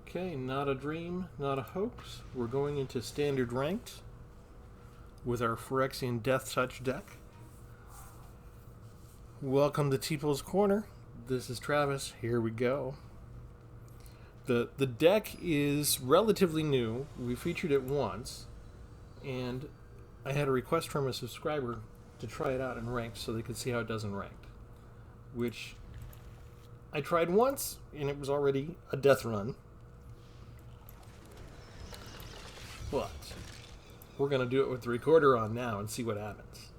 Okay, not a dream, not a hoax. We're going into standard ranked with our Phyrexian Death Touch deck. Welcome to Tpull's Corner. This is Travis. Here we go. The deck is relatively new. We featured it once, and I had a request from a subscriber to try it out in ranked so they could see how it does in ranked, which I tried once, and it was already a death run. But we're going to do it with the recorder on now and see what happens.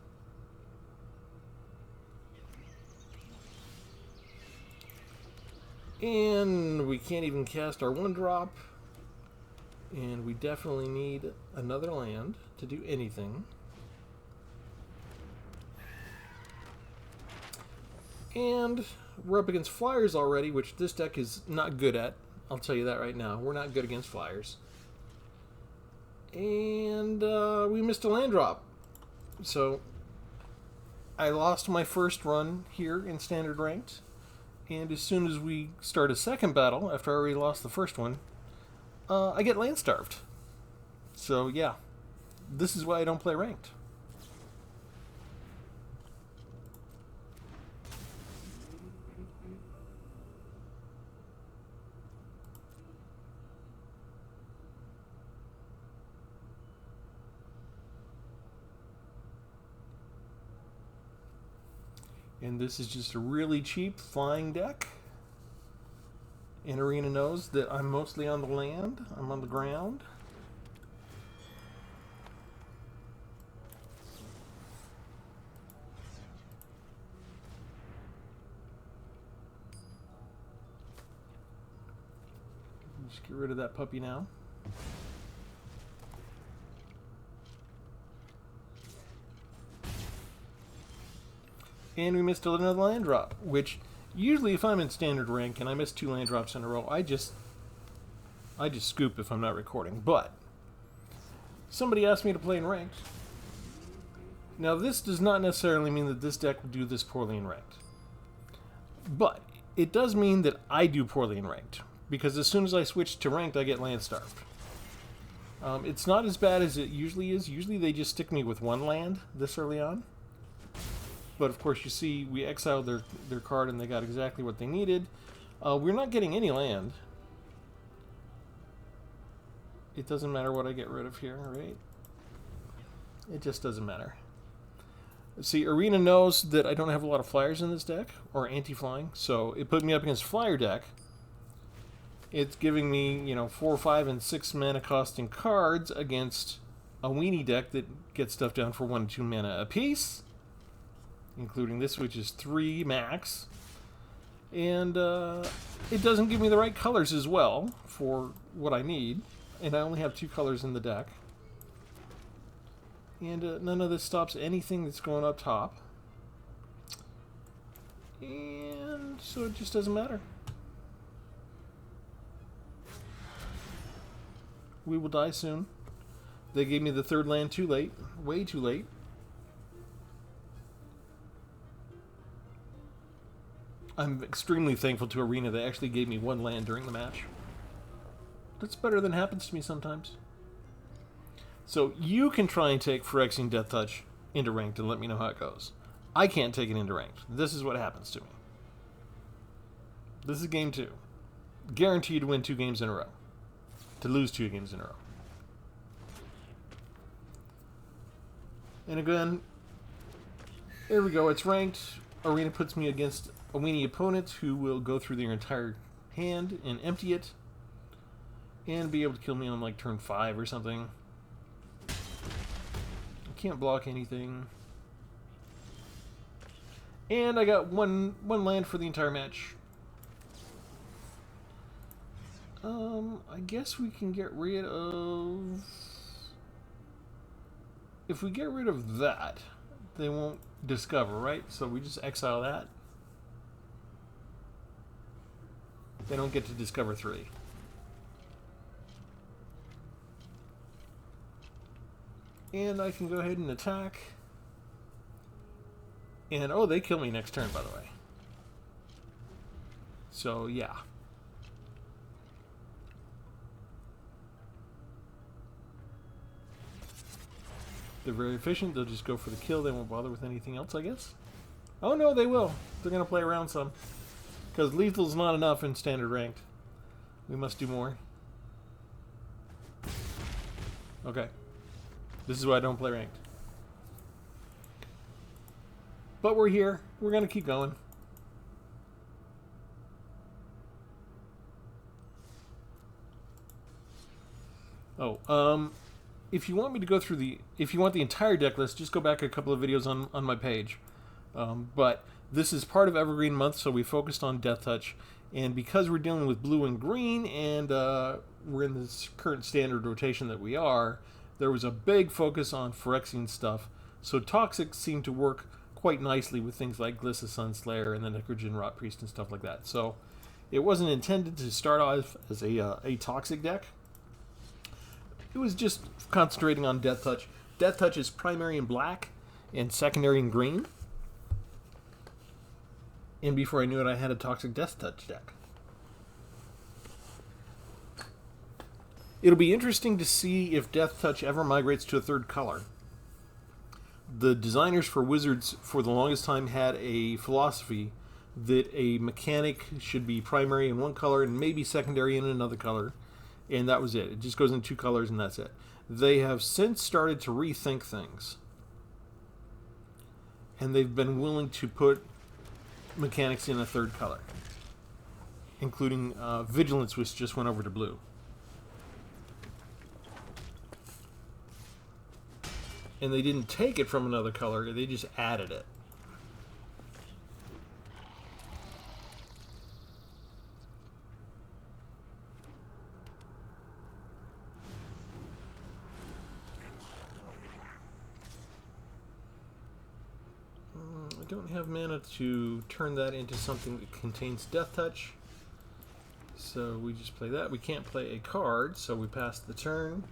And we can't even cast our 1-drop. And we definitely need another land to do anything. And we're up against flyers already, which this deck is not good at. I'll tell you that right now. We're not good against flyers. And we missed a land drop. So I lost my first run here in standard ranked. And as soon as we start a second battle, after I already lost the first one, I get land starved. So yeah, this is why I don't play ranked. And this is just a really cheap flying deck. And Arena knows that I'm mostly on the land. I'm on the ground. Just get rid of that puppy now. And we missed another land drop, which usually if I'm in standard rank and I miss 2 land drops in a row, I just scoop if I'm not recording. But somebody asked me to play in ranked. Now this does not necessarily mean that this deck will do this poorly in ranked. But it does mean that I do poorly in ranked, because as soon as I switch to ranked, I get land starved. It's not as bad as it usually is. Usually they just stick me with 1 land this early on. But of course, you see, we exiled their card and they got exactly what they needed. We're not getting any land. It doesn't matter what I get rid of here, right? It just doesn't matter. See, Arena knows that I don't have a lot of flyers in this deck, or anti-flying, so it put me up against flyer deck. It's giving me, 4, 5, and 6 mana costing cards against a weenie deck that gets stuff down for 1 and 2 mana apiece, including this, which is 3 max. And it doesn't give me the right colors as well for what I need. And I only have 2 colors in the deck. And none of this stops anything that's going up top. And so it just doesn't matter. We will die soon. They gave me the 3rd land too late. Way too late. I'm extremely thankful to Arena. They actually gave me 1 land during the match. That's better than happens to me sometimes. So you can try and take Phyrexian Death Touch into ranked and let me know how it goes. I can't take it into ranked. This is what happens to me. This is game 2. Guaranteed to win 2 games in a row. To lose 2 games in a row. And again, there we go. It's ranked. Arena puts me against a weenie opponent who will go through their entire hand and empty it and be able to kill me on like turn 5 or something. I can't block anything. And I got one land for the entire match. I guess we can get rid of... If we get rid of that, they won't discover, right? So we just exile that. They don't get to discover 3. And I can go ahead and attack. And, oh, they kill me next turn, by the way. So, yeah. They're very efficient. They'll just go for the kill. They won't bother with anything else, I guess. Oh no, they will. They're going to play around some. Because lethal's not enough in standard ranked. We must do more. Okay. This is why I don't play ranked. But we're here. We're going to keep going. Oh, if you want me to go through if you want the entire deck list, just go back a couple of videos on my page. But this is part of Evergreen Month, so we focused on Death Touch. And because we're dealing with blue and green, and we're in this current standard rotation that we are, there was a big focus on Phyrexian stuff. So Toxic seemed to work quite nicely with things like Glissa Sunslayer and the Necrogen Rot Priest and stuff like that. So it wasn't intended to start off as a Toxic deck. It was just concentrating on Death Touch. Death Touch is primary in black and secondary in green. And before I knew it, I had a Toxic Death Touch deck. It'll be interesting to see if Death Touch ever migrates to a third color. The designers for Wizards for the longest time had a philosophy that a mechanic should be primary in one color and maybe secondary in another color. And that was it. It just goes in two colors and that's it. They have since started to rethink things. And they've been willing to put mechanics in a third color. Including Vigilance, which just went over to blue. And they didn't take it from another color, they just added it. I don't have mana to turn that into something that contains Death Touch. So we just play that. We can't play a card, so we pass the turn.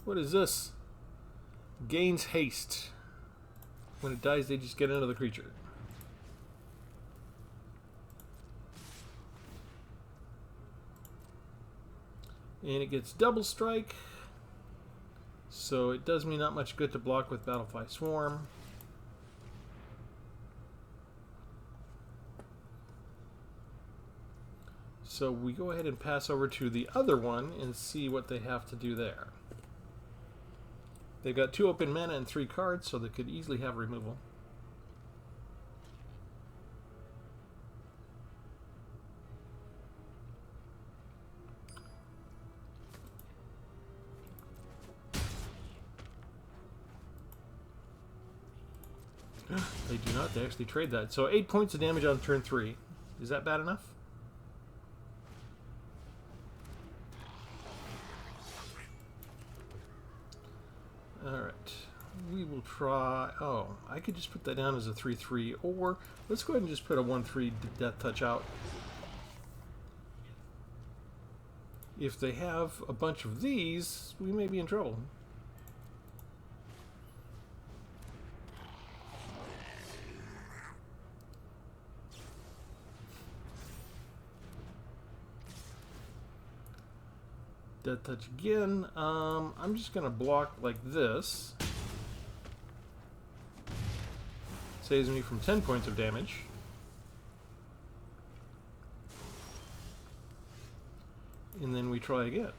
What is this? Gains haste. When it dies, they just get another creature. And it gets double strike. So it does me not much good to block with Battlefly Swarm. So we go ahead and pass over to the other one and see what they have to do there. They've got 2 open mana and 3 cards, so they could easily have removal. They do not. They actually trade that. So 8 points of damage on turn 3. Is that bad enough? Alright. We will try... Oh, I could just put that down as a 3-3. Or let's go ahead and just put a 1-3 Death Touch out. If they have a bunch of these, we may be in trouble. Death Touch again. I'm just going to block like this. Saves me from 10 points of damage. And then we try again.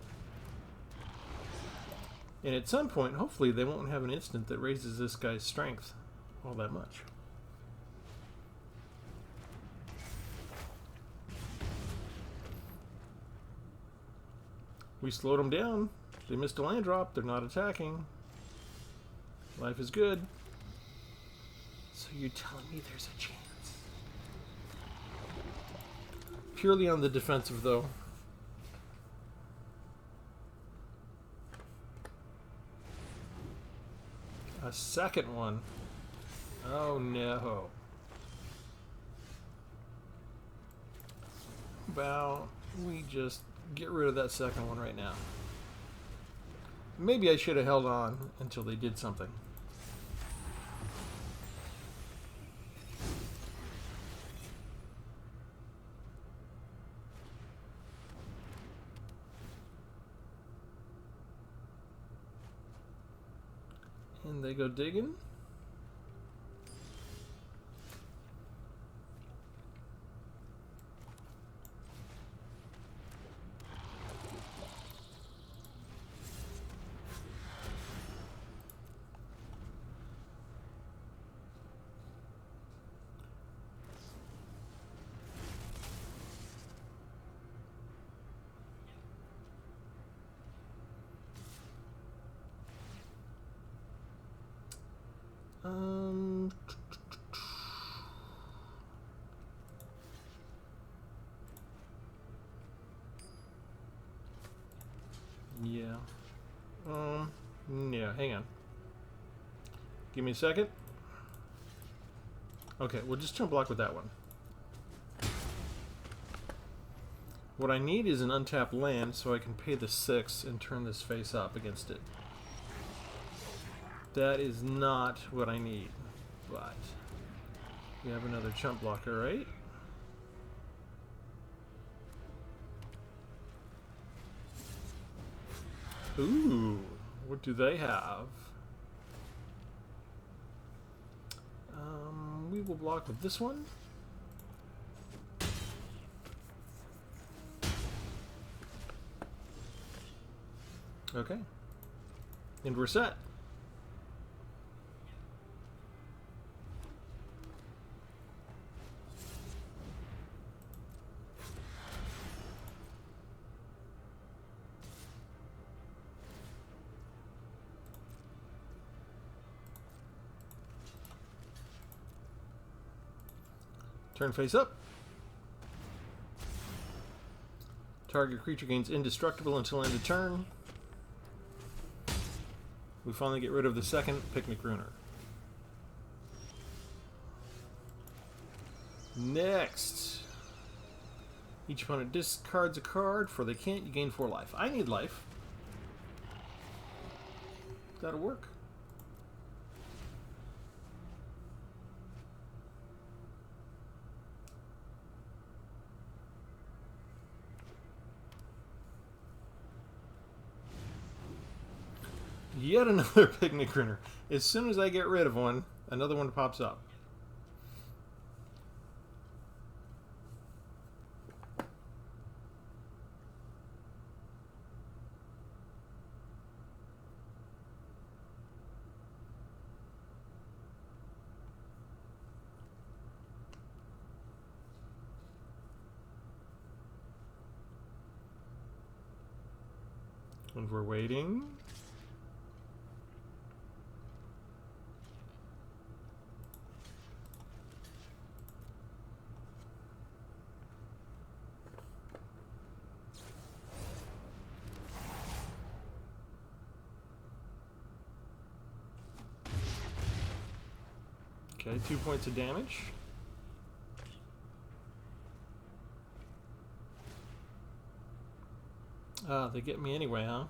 And at some point, hopefully, they won't have an instant that raises this guy's strength all that much. We slowed them down. They missed a land drop. They're not attacking. Life is good. So you're telling me there's a chance? Purely on the defensive, though. A second one. Oh no. Well, we just get rid of that second one right now. Maybe I should have held on until they did something. And they go digging. Yeah. Yeah, hang on. Give me a second. Okay, we'll just turn block with that one. What I need is an untapped land so I can pay the 6 and turn this face up against it. That is not what I need, but we have another chump blocker, right? Ooh, what do they have? We will block with this one. Okay. And we're set. Turn face up. Target creature gains indestructible until end of turn. We finally get rid of the second Picnic Ruiner. Next. Each opponent discards a card. For they can't, you gain 4 life. I need life. That'll work. Yet another Picnic Ruiner. As soon as I get rid of one, another one pops up. And we're waiting. Okay, 2 points of damage. They get me anyway, huh?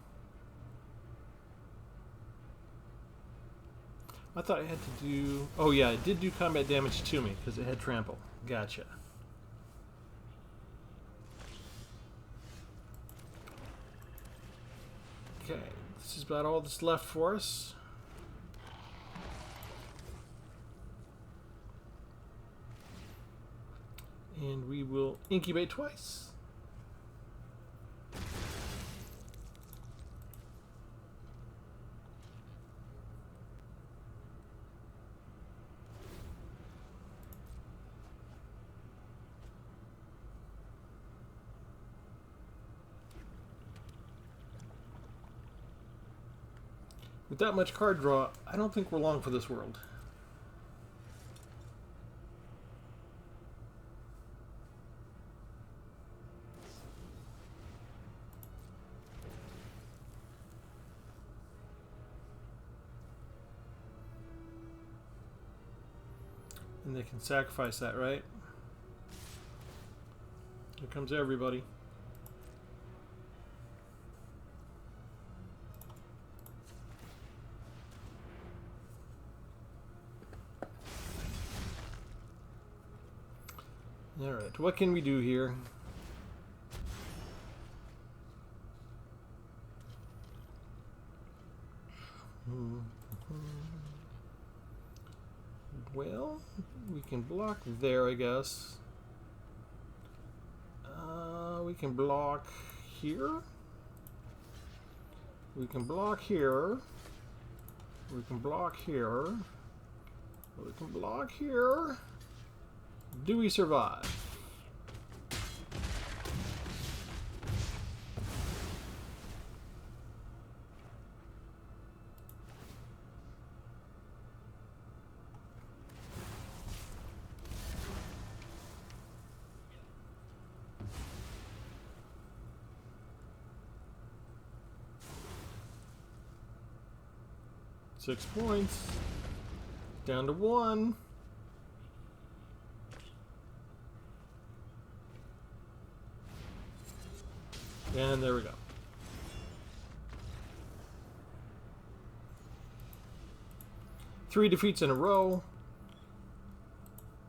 I thought I had to do... Oh yeah, it did do combat damage to me because it had trample. Gotcha. Okay, this is about all that's left for us. And we will incubate twice. With that much card draw, I don't think we're long for this world. And they can sacrifice that, right? Here comes everybody. Alright, what can we do here? Well, we can block there, I guess. We can block here. We can block here. We can block here. We can block here. Do we survive? Six points. Down to one. And there we go. Three defeats in a row.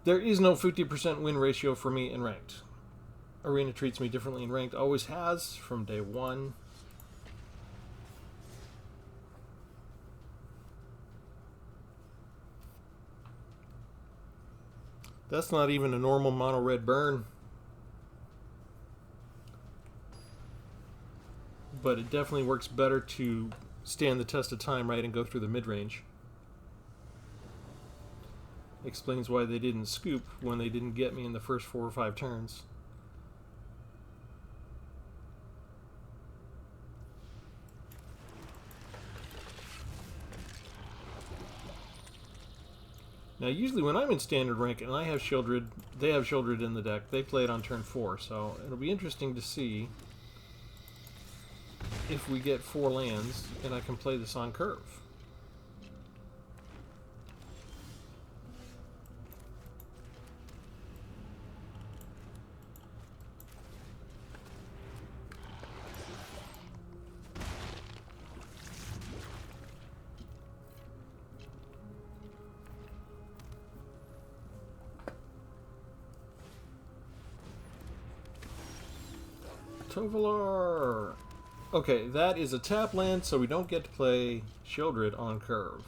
There is no 50% win ratio for me in ranked. Arena treats me differently in ranked. Always has from day one. That's not even a normal mono red burn. But it definitely works better to stand the test of time, right, and go through the mid-range. Explains why they didn't scoop when they didn't get me in the first 4 or 5 turns. Now, usually when I'm in standard rank and I have Shieldred, they have Shieldred in the deck, they play it on turn 4, so it'll be interesting to see if we get 4 lands and I can play this on curve. Tpull. Okay, that is a tap land, so we don't get to play Shieldred on curve.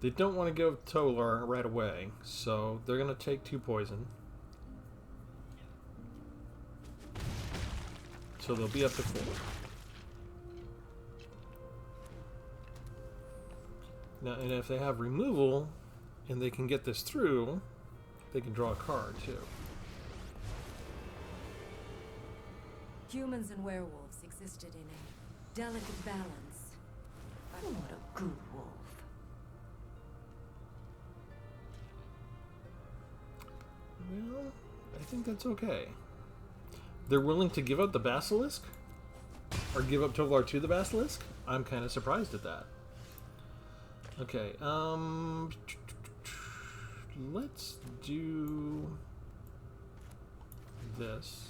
They don't want to go Tpull right away, so they're going to take 2 poison. So they'll be up to 4. Now, and if they have removal, and they can get this through, they can draw a card, too. Humans and werewolves existed in a delicate balance. But what a good wolf. Well, I think that's okay. They're willing to give up the Basilisk? Or give up Tpull to the Basilisk? I'm kind of surprised at that. Okay, let's do this.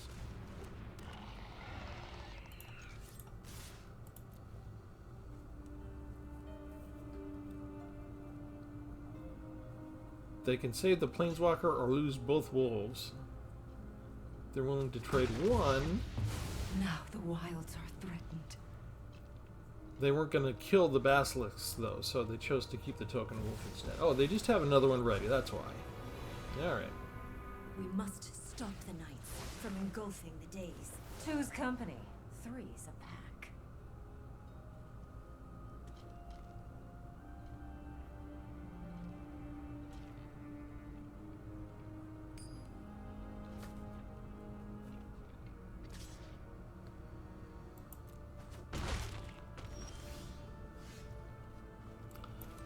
They can save the Planeswalker or lose both wolves. They're willing to trade one. Now the wilds are threatened. They weren't going to kill the Basilisks, though, so they chose to keep the token wolf instead. Oh, they just have another one ready, that's why. Alright. We must stop the nights from engulfing the days. 2's company, 3's a pack.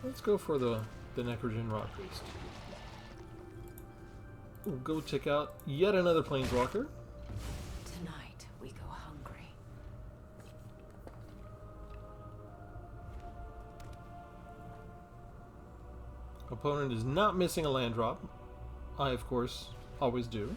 Let's go for the Necrogen Rock Beast. We'll go check out yet another Planeswalker. Tonight we go hungry. Opponent is not missing a land drop. I, of course, always do.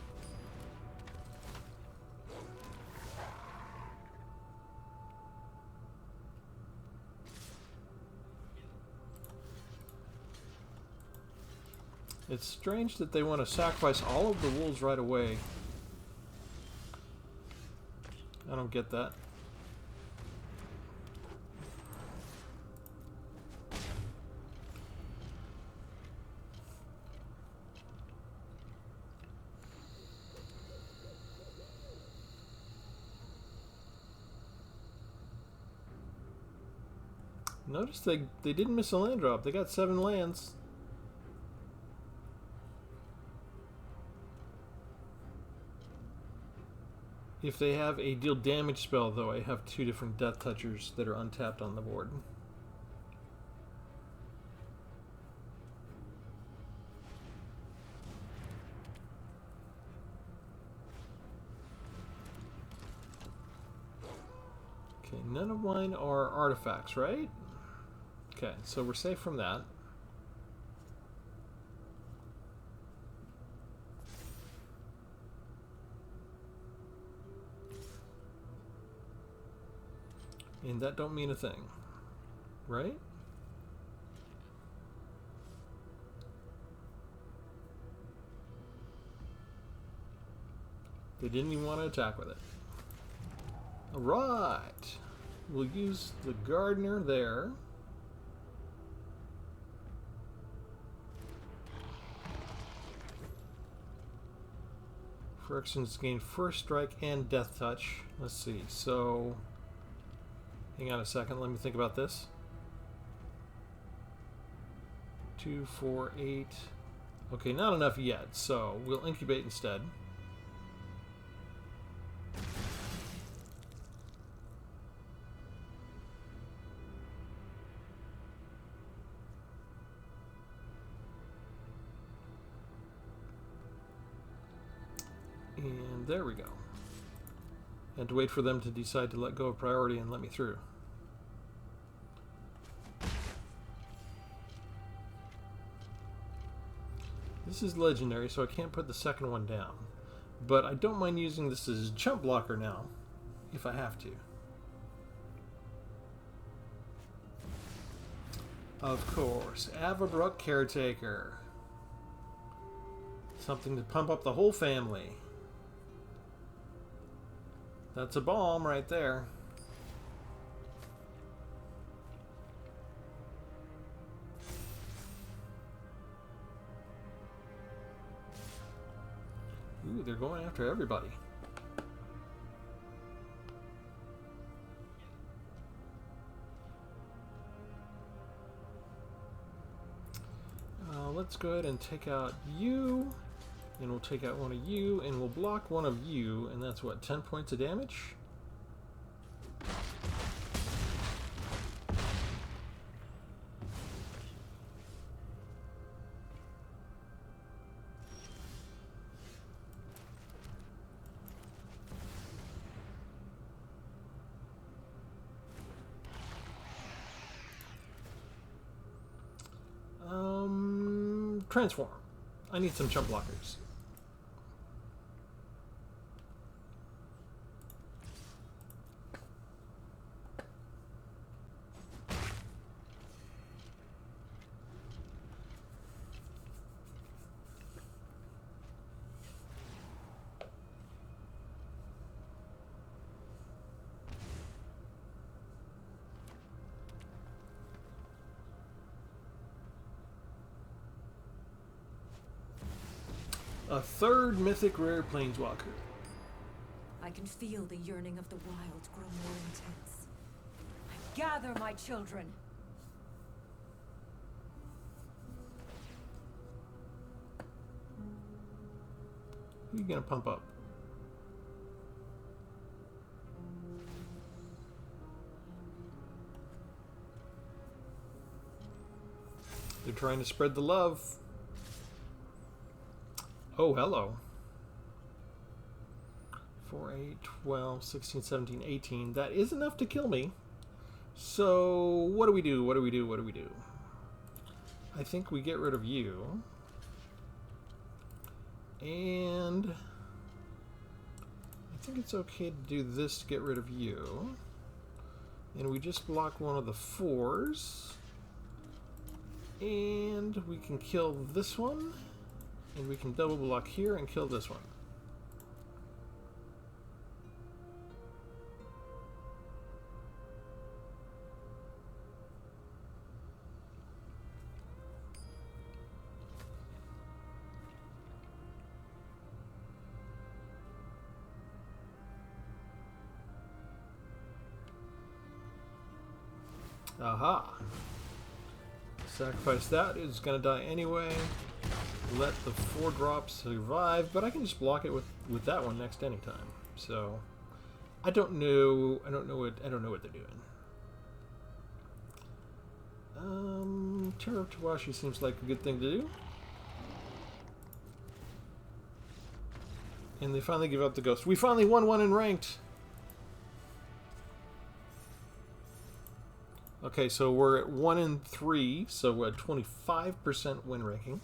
It's strange that they want to sacrifice all of the wolves right away. I don't get that. Notice they didn't miss a land drop. They got 7 lands. If they have a deal damage spell, though, I have 2 different Death Touchers that are untapped on the board. Okay, none of mine are artifacts, right? Okay, so we're safe from that. And that don't mean a thing, right? They didn't even want to attack with it. Alright. We'll use the gardener there. Phyrexians gain first strike and death touch. Let's see, so hang on a second, let me think about this. 2, 4, 8. Okay, not enough yet, so we'll incubate instead. And there we go. And to wait for them to decide to let go of priority and let me through. This is legendary, so I can't put the second one down. But I don't mind using this as a chump blocker now, if I have to. Of course, Avabrook Caretaker. Something to pump up the whole family. That's a bomb right there. Ooh, they're going after everybody. Let's go ahead and take out you. And we'll take out one of you, and we'll block one of you, and that's what, 10 points of damage? Transform. I need some chump blockers. A third mythic rare planeswalker. I can feel the yearning of the wild grow more intense. I gather my children. Who are you gonna pump up? They're trying to spread the love. Oh, hello. 4, 8, 12, 16, 17, 18. That is enough to kill me. So, what do we do? What do we do? What do we do? I think we get rid of you. And I think it's okay to do this to get rid of you. And we just block one of the 4s. And we can kill this one. And we can double block here and kill this one. Aha. Sacrifice that. It's going to die anyway. Let the 4 drops survive, but I can just block it with that one next anytime. So I don't know what they're doing. Tear up Tawashi seems like a good thing to do. And they finally give up the ghost. We finally won one in ranked. Okay, so we're at 1 in 3, so we're at 25% win ranking.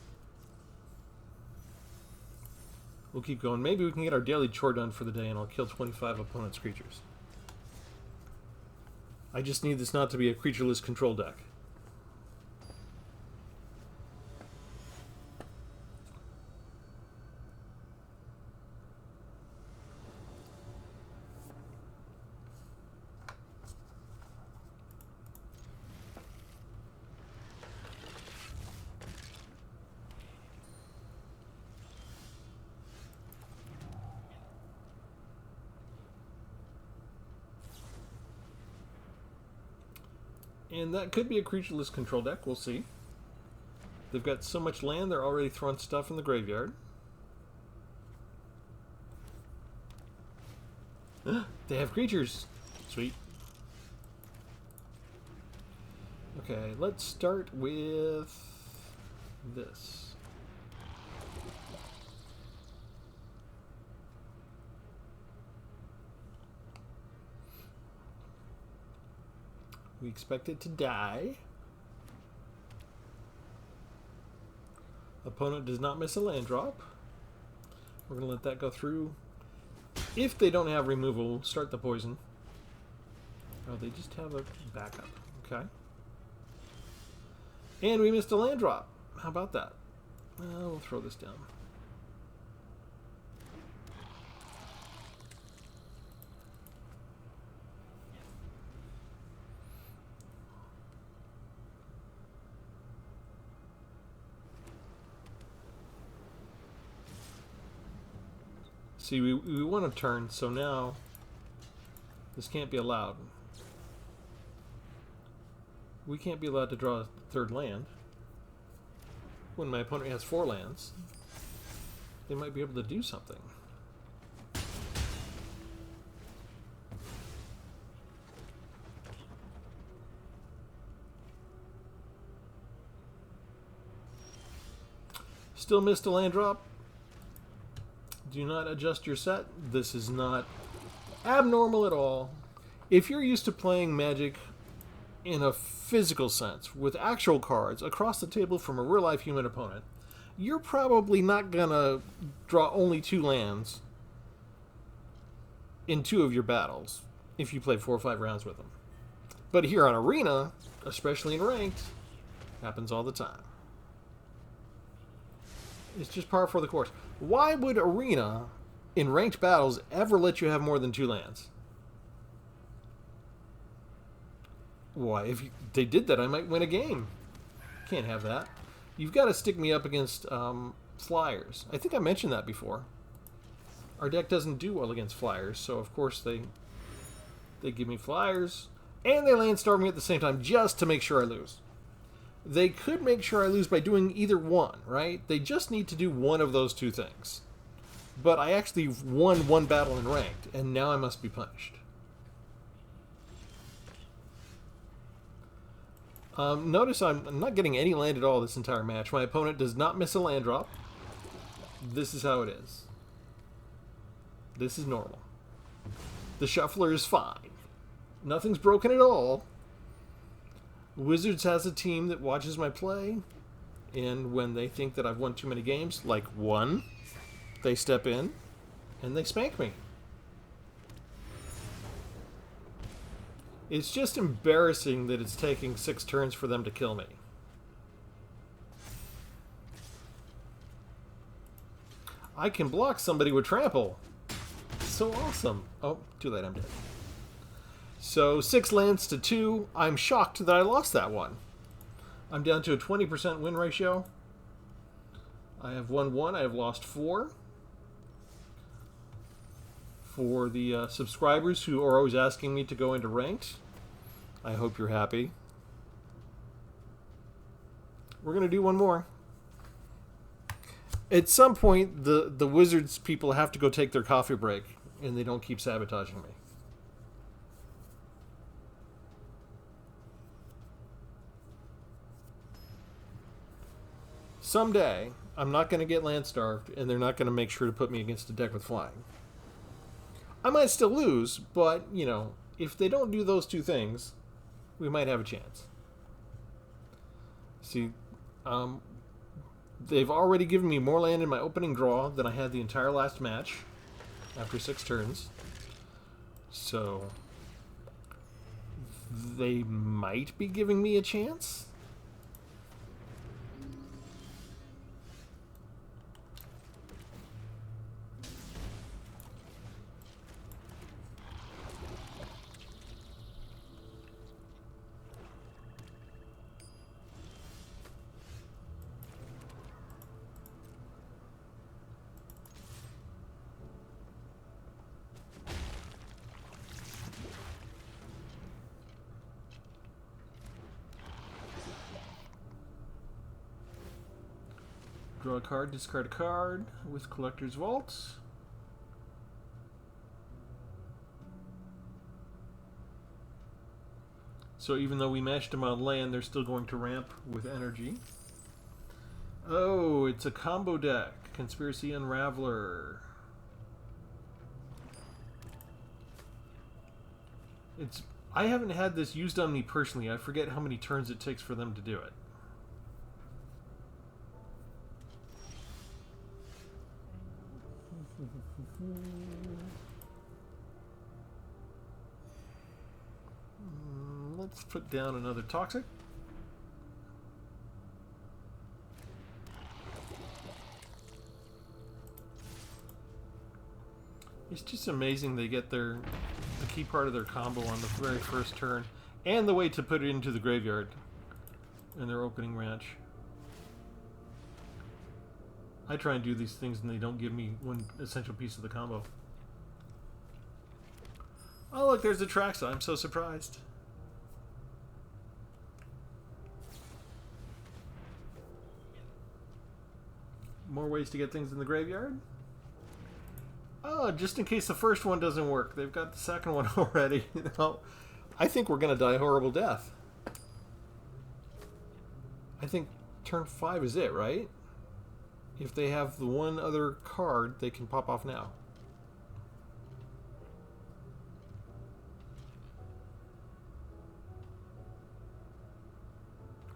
We'll keep going. Maybe we can get our daily chore done for the day and I'll kill 25 opponents' creatures. I just need this not to be a creatureless control deck. And that could be a creatureless control deck. We'll see. They've got so much land, they're already throwing stuff in the graveyard. They have creatures. Sweet. Okay, let's start with this. We expect it to die. Opponent does not miss a land drop. We're going to let that go through. If they don't have removal, start the poison. Oh, they just have a backup. Okay. And we missed a land drop. How about that? We'll throw this down. See, we won a turn, so now this can't be allowed. We can't be allowed to draw a third land. When my opponent has 4 lands, they might be able to do something. Still missed a land drop. Do not adjust your set. This is not abnormal at all. If you're used to playing Magic in a physical sense, with actual cards across the table from a real-life human opponent, you're probably not gonna draw only 2 lands in 2 of your battles if you play 4 or 5 rounds with them. But here on Arena, especially in Ranked, happens all the time. It's just par for the course. Why would Arena, in ranked battles, ever let you have more than 2 lands? Why, if they did that, I might win a game. Can't have that. You've got to stick me up against flyers. I think I mentioned that before. Our deck doesn't do well against flyers, so of course they give me flyers, and they land starve me at the same time just to make sure I lose. They could make sure I lose by doing either one, right? They just need to do one of those 2 things. But I actually won 1 battle in ranked, and now I must be punished. Notice I'm not getting any land at all this entire match. My opponent does not miss a land drop. This is how it is. This is normal. The shuffler is fine. Nothing's broken at all. Wizards has a team that watches my play, and when they think that I've won too many games, like 1, they step in and they spank me. It's just embarrassing that it's taking 6 turns for them to kill me. I can block somebody with trample. So awesome. Oh, too late, I'm dead. So 6 lands to 2. I'm shocked that I lost that one. I'm down to a 20% win ratio. I have won 1. I have lost 4. For the subscribers who are always asking me to go into ranked, I hope you're happy. We're going to do one more. At some point, the Wizards people have to go take their coffee break, and they don't keep sabotaging me. Someday, I'm not going to get land starved, and they're not going to make sure to put me against a deck with flying. I might still lose, but, you know, if they don't do those two things, we might have a chance. See, they've already given me more land in my opening draw than I had the entire last match after 6 turns. So, they might be giving me a chance. Draw a card, discard a card with Collector's Vault. So even though we mashed them on land, they're still going to ramp with energy. Oh, it's a combo deck. Conspiracy Unraveler. I haven't had this used on me personally. I forget how many turns it takes for them to do it. Let's put down another Toxic. It's just amazing they get the key part of their combo on the very first turn, and the way to put it into the graveyard in their opening ranch. I try and do these things and they don't give me one essential piece of the combo. Oh look, there's the Traxa. I'm so surprised. More ways to get things in the graveyard? Oh, just in case the first one doesn't work. They've got the second one already. You know, I think we're going to die a horrible death. I think turn 5 is it, right? If they have the one other card, they can pop off now.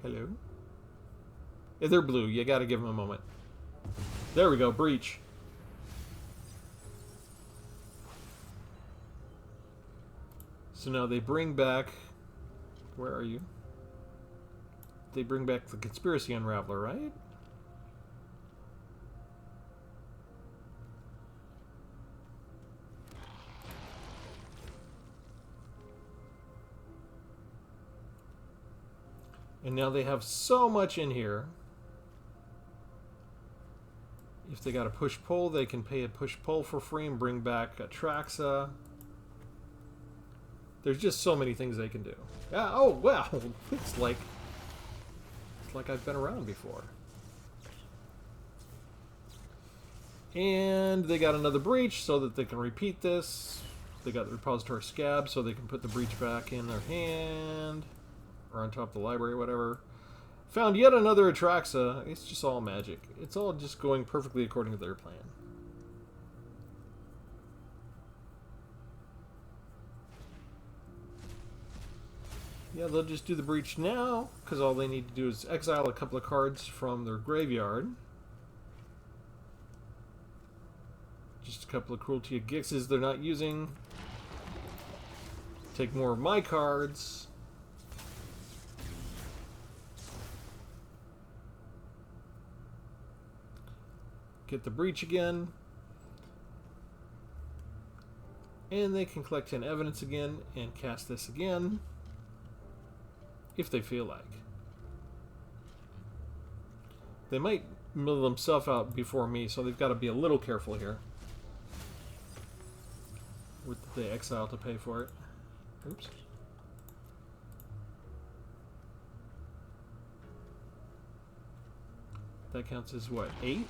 Hello? If they're blue, you got to give them a moment. There we go, breach. So now they bring back... Where are you? They bring back the Conspiracy Unraveler, right? And now they have so much in here. If they got a push-pull, they can pay a push-pull for free and bring back a Traxa. There's just so many things they can do. Yeah, oh, wow. It's like I've been around before. And they got another breach so that they can repeat this. They got the repository scab so they can put the breach back in their hand. Or on top of the library, whatever. Found yet another Atraxa. It's just all magic. It's all just going perfectly according to their plan. Yeah, they'll just do the breach now, because all they need to do is exile a couple of cards from their graveyard. Just a couple of Cruelty of Gixes they're not using. Take more of my cards. get the breach again. And they can collect 10 evidence again and cast this again if they feel like. They might mill themselves out before me, so they've got to be a little careful here with the exile to pay for it. Oops. That counts as what, 8?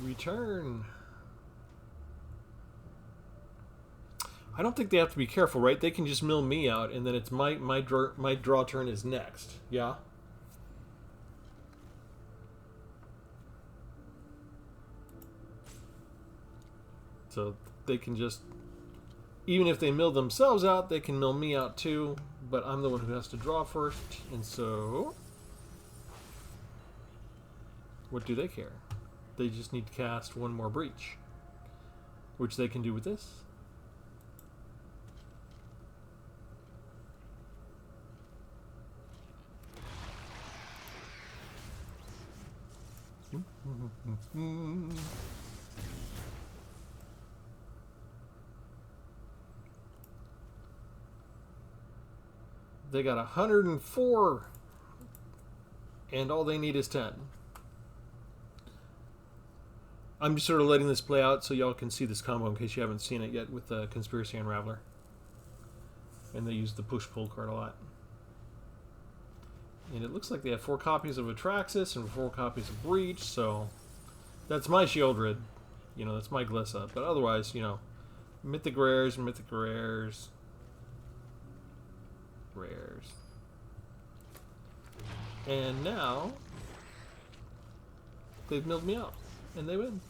Return. I don't think they have to be careful, right? They can just mill me out, and then it's my draw turn is next. Yeah. So they can just, even if they mill themselves out, they can mill me out too. But I'm the one who has to draw first, and so what do they care? They just need to cast one more breach, which they can do with this. They got 104, and all they need is 10. I'm just sort of letting this play out so y'all can see this combo in case you haven't seen it yet with the Conspiracy Unraveler. And they use the push-pull card a lot. And it looks like they have 4 copies of Atraxis and 4 copies of Breach, so that's my Shieldred. You know, that's my Glissa. But otherwise, you know, Mythic Rares, Mythic Rares, Rares. And now, they've milled me out, and they win.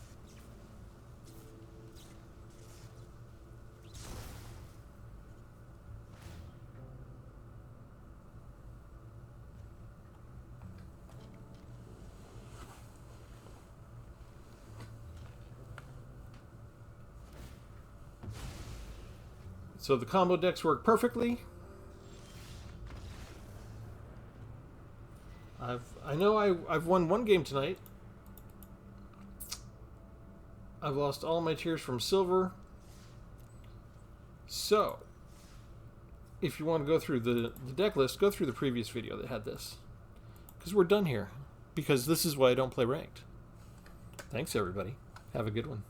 So the combo decks work perfectly. I know I've won one game tonight. I've lost all my tiers from silver. So, if you want to go through the deck list, go through the previous video that had this. Because we're done here. Because this is why I don't play ranked. Thanks, everybody. Have a good one.